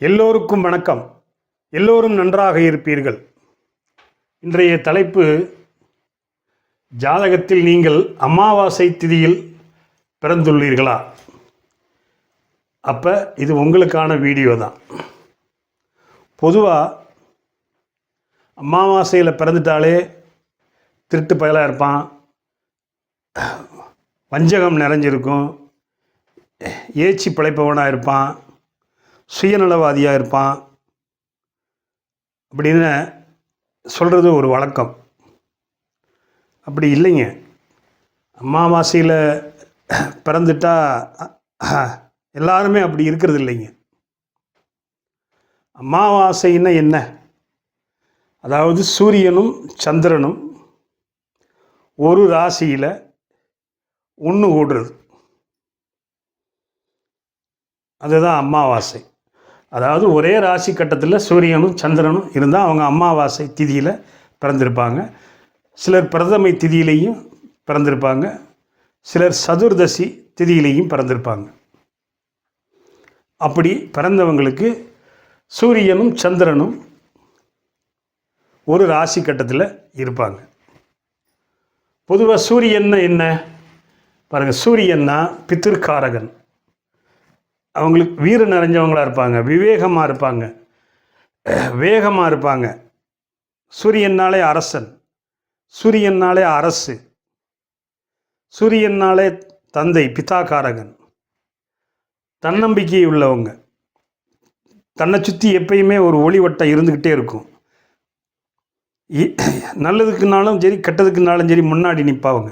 எல்லோருக்கும் வணக்கம். எல்லோரும் நன்றாக இருப்பீர்கள். இன்றைய தலைப்பு, ஜாதகத்தில் நீங்கள் அமாவாசை திதியில் பிறந்துள்ளீர்களா? அப்போ இது உங்களுக்கான வீடியோ தான். பொதுவாக அமாவாசையில் பிறந்துட்டாலே திருட்டு பயலாக இருப்பான், வஞ்சகம் நிறைஞ்சிருக்கும், ஏச்சி பிழைப்பவனாக இருப்பான், சுயநலவாதியாக இருப்பான் அப்படின்னு சொல்கிறது ஒரு வழக்கம். அப்படி இல்லைங்க. அமாவாசையில் பிறந்துட்டா எல்லாருமே அப்படி இருக்கிறது இல்லைங்க. அமாவாசைன்னா என்ன? அதாவது சூரியனும் சந்திரனும் ஒரு ராசியில் ஒன்று கூடுறது, அதுதான் அமாவாசை. அதாவது ஒரே ராசி கட்டத்தில் சூரியனும் சந்திரனும் இருந்தால் அவங்க அமாவாசை திதியில் பிறந்திருப்பாங்க. சிலர் பிரதமை திதியிலையும் பிறந்திருப்பாங்க, சிலர் சதுர்தசி திதியிலையும் பிறந்திருப்பாங்க. அப்படி பிறந்தவங்களுக்கு சூரியனும் சந்திரனும் ஒரு ராசி கட்டத்தில் இருப்பாங்க. பொதுவாக சூரியன்னா என்ன பாருங்கள். சூரியன்னா பித்திருக்காரகன். அவங்களுக்கு வீரம் நிறைஞ்சவங்களாக இருப்பாங்க, விவேகமாக இருப்பாங்க, வேகமாக இருப்பாங்க. சூரியனாலே அரசன், சூரியனாலே அரசு, சூரியனாலே தந்தை, பிதாகாரகன். தன்னம்பிக்கை உள்ளவங்க. தன்னை சுற்றி எப்பயுமே ஒரு ஒளிவட்டம் இருந்துக்கிட்டே இருக்கும். நல்லதுக்குனாலும் சரி கெட்டதுக்குனாலும் சரி முன்னாடி நிற்பாங்க.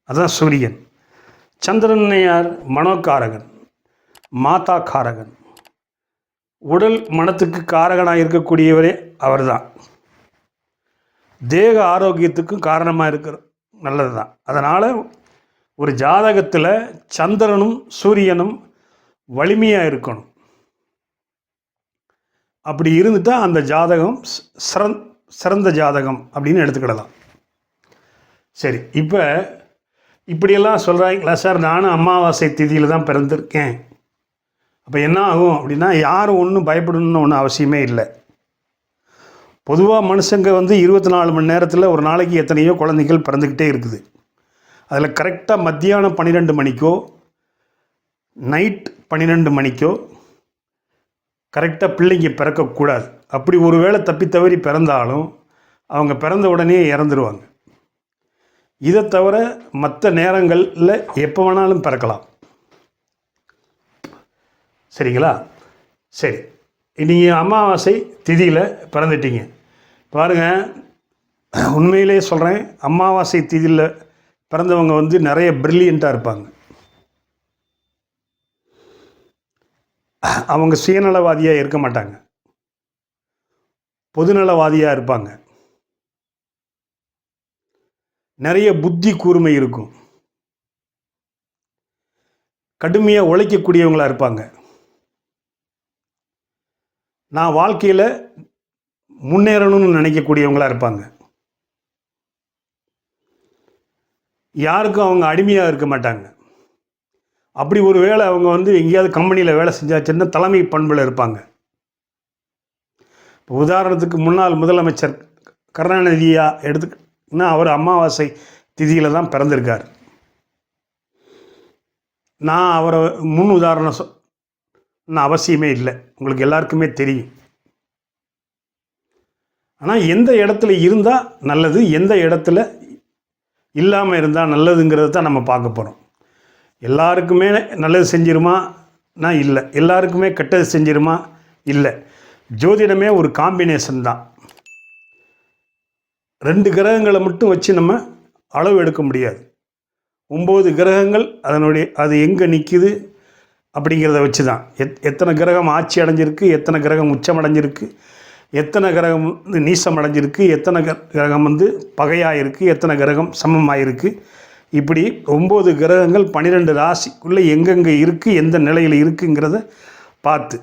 அதுதான் சூரியன். சந்திரன் யார்? மனோகாரகன், மாதா காரகன். உடல் மனத்துக்கு காரகனாக இருக்கக்கூடியவரே அவர் தான். தேக ஆரோக்கியத்துக்கும் காரணமாக இருக்கிற நல்லது தான். அதனால் ஒரு ஜாதகத்தில் சந்திரனும் சூரியனும் வலிமையாக இருக்கணும். அப்படி இருந்துட்டால் அந்த ஜாதகம் சிறந்த ஜாதகம் அப்படின்னு எடுத்துக்கிடலாம். சரி, இப்போ இப்படியெல்லாம் சொல்கிறாங்களா சார், நானும் அமாவாசை திதியில் தான் பிறந்திருக்கேன், அப்போ என்ன ஆகும் அப்படின்னா, யாரும் ஒன்றும் பயப்படணும்னு ஒன்றும் அவசியமே இல்லை. பொதுவாக மனுஷங்க 24 மணி நேரத்தில் ஒரு நாளைக்கு எத்தனையோ குழந்தைகள் பிறந்துக்கிட்டே இருக்குது. அதில் கரெக்டாக மத்தியானம் 12 மணிக்கோ நைட் 12 மணிக்கோ கரெக்டாக பிள்ளைங்க பிறக்கக்கூடாது. அப்படி ஒரு வேளை தப்பி தவறி பிறந்தாலும் அவங்க பிறந்த உடனே இறந்துருவாங்க. இதை தவிர மற்ற நேரங்களில் எப்போ வேணாலும் பிறக்கலாம். சரிங்களா? சரி, நீங்கள் அமாவாசை திதியில் பிறந்துட்டீங்க. பாருங்கள், உண்மையிலே சொல்கிறேன், அமாவாசை திதியில் பிறந்தவங்க நிறைய பிரில்லியண்ட்டாக இருப்பாங்க. அவங்க சுயநலவாதியாக இருக்க மாட்டாங்க, பொதுநலவாதியாக இருப்பாங்க. நிறைய புத்தி கூர்மை இருக்கும், கடுமையாக உழைக்கக்கூடியவங்களாக இருப்பாங்க. நான் வாழ்க்கையில் முன்னேறணும்னு நினைக்கக்கூடியவங்களாக இருப்பாங்க. யாருக்கும் அவங்க அடிமையாக இருக்க மாட்டாங்க. அப்படி ஒரு வேளை அவங்க எங்கேயாவது கம்பெனியில் வேலை செஞ்சாச்சுன்னா தலைமை பண்பில் இருப்பாங்க. இப்போ உதாரணத்துக்கு முன்னாள் முதலமைச்சர் கருணாநிதியா எடுத்துக்கிட்டா, அவர் அமாவாசை திதியில் தான் பிறந்திருக்கார். நான் அவரை முன் உதாரணம் அவசியமே இல்லை, உங்களுக்கு எல்லாருக்குமே தெரியும். ஆனால் எந்த இடத்துல இருந்தால் நல்லது, எந்த இடத்துல இல்லாமல் இருந்தால் நல்லதுங்கிறது தான் நம்ம பார்க்க போகிறோம். எல்லாருக்குமே நல்லது செஞ்சிருமா? நான் இல்லை. எல்லாருக்குமே கெட்டது செஞ்சிருமா? இல்லை. ஜோதிடமே ஒரு காம்பினேஷன் தான். 2 கிரகங்களை மட்டும் வச்சு நம்ம அளவு எடுக்க முடியாது. 9 கிரகங்கள் அது எங்கே நிற்கிது அப்படிங்கிறத வச்சு தான் எத்தனை கிரகம் ஆட்சி அடைஞ்சிருக்கு, எத்தனை கிரகம் உச்சம் அடைஞ்சிருக்கு, எத்தனை கிரகம் நீசம் அடைஞ்சிருக்கு, எத்தனை கிரகம் பகையாக இருக்குது, எத்தனை கிரகம் சமமாக இருக்குது. இப்படி 9 கிரகங்கள் 12 ராசிக்குள்ளே எங்கெங்கே இருக்குது, எந்த நிலையில் இருக்குங்கிறத பார்த்து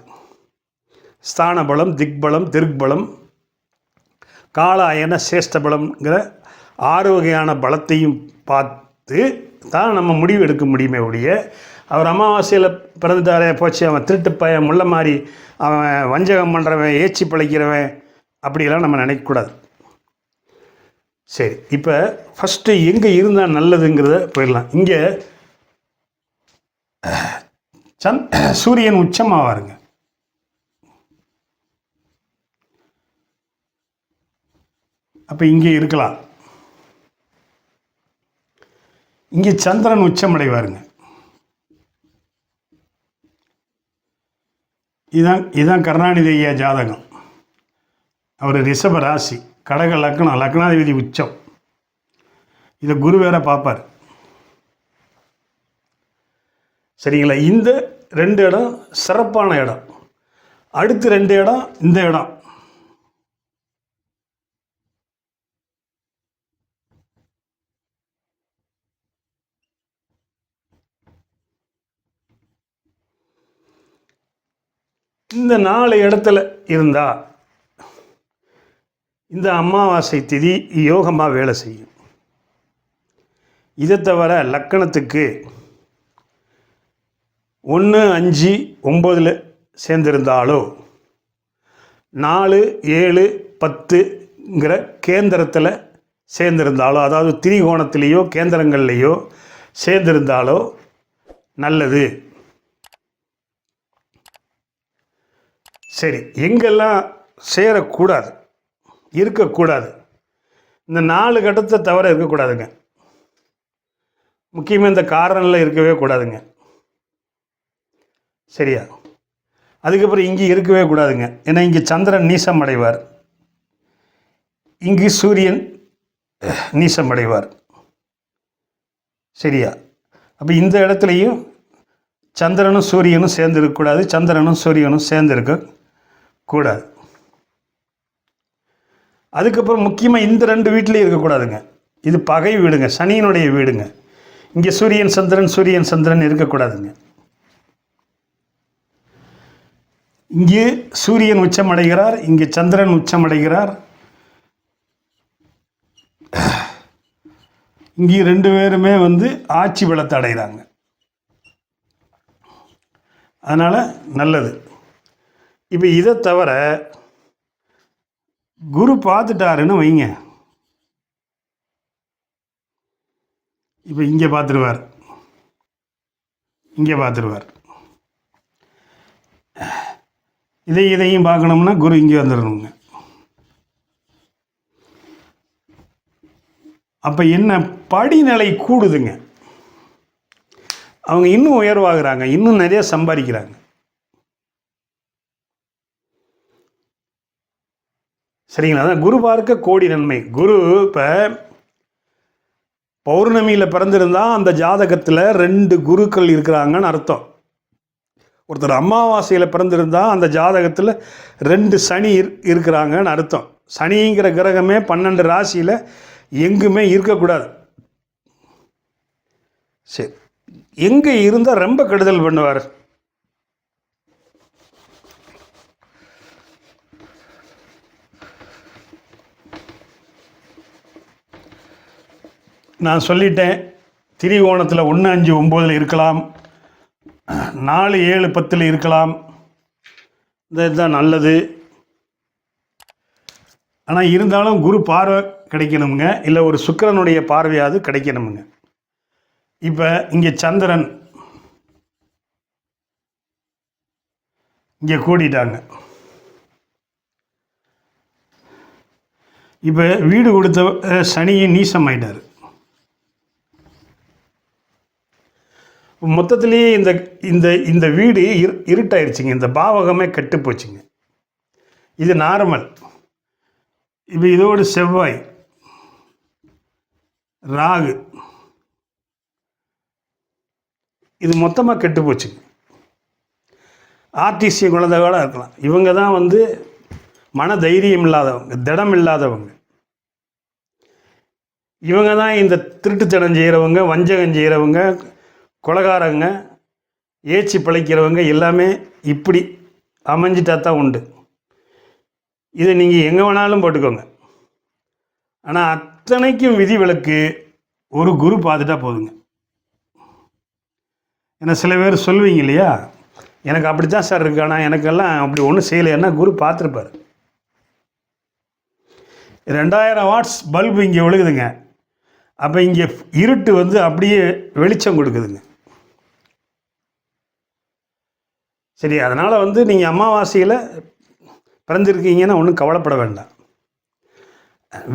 ஸ்தான பலம், திக்பலம், திருக்பலம், காலாயன சேஷ்டபலம்ங்கிற 6 வகையான பலத்தையும் பார்த்து தான் நம்ம முடிவு எடுக்க முடியுமே ஒழிய அவர் அமாவாசையில் பிறந்துட்டாரே போச்சு, அவன் திருட்டு பையன், முள்ள மாதிரி, அவன் வஞ்சகம் பண்ணுறவன், ஏச்சி பிழைக்கிறவன், அப்படியெல்லாம் நம்ம நினைக்கக்கூடாது. சரி, இப்போ ஃபஸ்ட்டு எங்கே இருந்தால் நல்லதுங்கிறத போயிடலாம். இங்கே சூரியன் உச்சமாவாருங்க. அப்போ இங்கே இருக்கலாம். இங்கே சந்திரன் உச்சமடைவாருங்க. இதுதான் கருணாநிதி ஐயா ஜாதகம். அவர் ரிஷப ராசி, கடக லக்னம், லக்னாதிபதி உச்சம். இதை குரு வேற பார்ப்பார். சரிங்களா? இந்த 2 இடம் சிறப்பான இடம். அடுத்து 2 இடம், இந்த இடம் இந்த 4 இடத்துல இருந்தால் இந்த அமாவாசை திதி யோகமாக வேலை செய்யும். இதை தவிர லக்கணத்துக்கு 1, 5, 9 சேர்ந்திருந்தாலோ 4, 7, 10ங்கிற கேந்திரத்தில் சேர்ந்திருந்தாலோ, அதாவது திரிகோணத்திலேயோ கேந்திரங்கள்லேயோ சேர்ந்திருந்தாலோ நல்லது. சரி, எங்கெல்லாம் சேரக்கூடாது, இருக்கக்கூடாது, இந்த 4 கட்டத்தை தவிர இருக்கக்கூடாதுங்க. முக்கியமாக இந்த காரனில் இருக்கவே கூடாதுங்க. சரியா? அதுக்கப்புறம் இங்கே இருக்கவே கூடாதுங்க. ஏன்னா இங்கே சந்திரன் நீசம் அடைவார், இங்கு சூரியன் நீசம் அடைவார். சரியா? அப்போ இந்த இடத்துலையும் சந்திரனும் சூரியனும் சேர்ந்து இருக்கக்கூடாது, சந்திரனும் சூரியனும் சேர்ந்து இருக்கக்கூடாது. அதுக்கப்புறம் முக்கியமாக இந்த 2 வீட்டிலையும் இருக்கக்கூடாதுங்க. இது பகை வீடுங்க, சனியினுடைய வீடுங்க. இங்கே சூரியன் சந்திரன் இருக்கக்கூடாதுங்க. இங்கே சூரியன் உச்சமடைகிறார், இங்கே சந்திரன் உச்சமடைகிறார். இங்கே 2 பேருமே ஆட்சி பலத்தை அடைகிறாங்க. அதனால் நல்லது. இப்போ இதை தவிர குரு பார்த்துட்டாருன்னு வைங்க, இப்போ இங்கே பார்த்துருவார், இங்கே பார்த்துருவார். இதையும் பார்க்கணும்னா குரு இங்கே வந்துடணுங்க. அப்போ என்ன, படிநிலை கூடுதுங்க. அவங்க இன்னும் உயர்வாகிறாங்க, இன்னும் நிறைய சம்பாதிக்கிறாங்க. சரிங்களா? அதான் குரு பார்க்க கோடி நன்மை. குரு இப்போ பௌர்ணமியில் பிறந்திருந்தால் அந்த ஜாதகத்தில் 2 குருக்கள் இருக்கிறாங்கன்னு அர்த்தம். ஒருத்தர் அமாவாசையில் பிறந்திருந்தால் அந்த ஜாதகத்தில் 2 சனி இருக்கிறாங்கன்னு அர்த்தம். சனிங்கிற கிரகமே 12 ராசியில் எங்குமே இருக்கக்கூடாது. சரி, எங்கே இருந்தால் ரொம்ப கெடுதல் பண்ணுவார்? நான் சொல்லிட்டேன், திரிகோணத்தில் 1, 5, 9 இருக்கலாம், 4, 7, 10 இருக்கலாம். இதுதான் நல்லது. ஆனால் இருந்தாலும் குரு பார்வை கிடைக்கணுங்க, இல்லை ஒரு சுக்கிரனுடைய பார்வையாவது கிடைக்கணுமுங்க. இப்போ இங்கே சந்திரன் இங்கே கூடிட்டாங்க. இப்போ வீடு கொடுத்த சனியை நீசம் ஆயிட்டார். மொத்தத்திலேயே இந்த இந்த இந்த வீடு இருட்டாயிருச்சுங்க. இந்த பாவகமே கெட்டு போச்சுங்க. இது நார்மல். இப்போ இதோடு செவ்வாய், ராகு, இது மொத்தமாக கெட்டு போச்சுங்க. ஆர்டிசி குழந்தைகளோட இருக்கலாம். இவங்க தான் மன தைரியம் இல்லாதவங்க, திடம் இல்லாதவங்க. இவங்க தான் இந்த திருட்டுத்தனம் செய்கிறவங்க, வஞ்சகம் செய்கிறவங்க, கொலகாரங்க, ஏச்சி பிழைக்கிறவங்க எல்லாமே இப்படி அமைஞ்சிட்டா தான் உண்டு. இதை நீங்கள் எங்கே வேணாலும் போட்டுக்கோங்க. ஆனால் அத்தனைக்கும் விதிவிலக்கு ஒரு குரு பார்த்துட்டா போதுங்க. ஏன்னா சில பேர் சொல்லுவீங்க இல்லையா, எனக்கு அப்படி தான் சார் இருக்கு, ஆனால் எனக்கெல்லாம் அப்படி ஒன்றும் செய்யலைன்னா குரு பார்த்துருப்பார். 2000 வாட்ஸ் பல்பு இங்கே விழுகுதுங்க. அப்போ இங்கே இருட்டு வந்து அப்படியே வெளிச்சம் கொடுக்குதுங்க. சரி, அதனால் வந்து நீங்கள் அமாவாசையில் பிறந்திருக்கீங்கன்னா ஒன்றும் கவலைப்பட வேண்டாம்.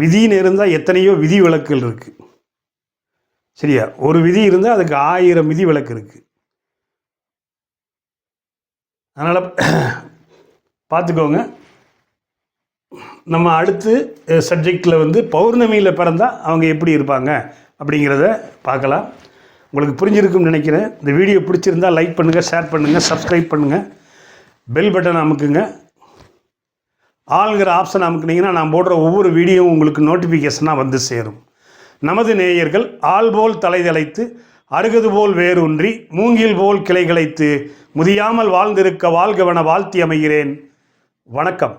விதின்னு இருந்தால் எத்தனையோ விதி விலக்குகள் இருக்குது. சரியா, ஒரு விதி இருந்தால் அதுக்கு 1000 விதி விலக்கு இருக்குது. அதனால் பார்த்துக்கோங்க. நம்ம அடுத்து சப்ஜெக்டில் வந்து பௌர்ணமியில் பிறந்தால் அவங்க எப்படி இருப்பாங்க அப்படிங்கிறத பார்க்கலாம். உங்களுக்கு புரிஞ்சிருக்கும்னு நினைக்கிறேன். இந்த வீடியோ பிடிச்சிருந்தால் லைக் பண்ணுங்கள், ஷேர் பண்ணுங்கள், சப்ஸ்கிரைப் பண்ணுங்கள், பெல் பட்டன் அமுக்குங்க. ஆளுங்கிற ஆப்ஷன் அமுக்குனீங்கன்னா நான் போடுற ஒவ்வொரு வீடியோவும் உங்களுக்கு நோட்டிஃபிகேஷனாக வந்து சேரும். நமது நேயர்கள் ஆள் போல் தலைதலைத்து அருகது போல் வேரூன்றி மூங்கில் போல் கிளைகளைத்து முதியாமல் வாழ்ந்திருக்க வாழ்கவன வாழ்த்தி அமைகிறேன். வணக்கம்.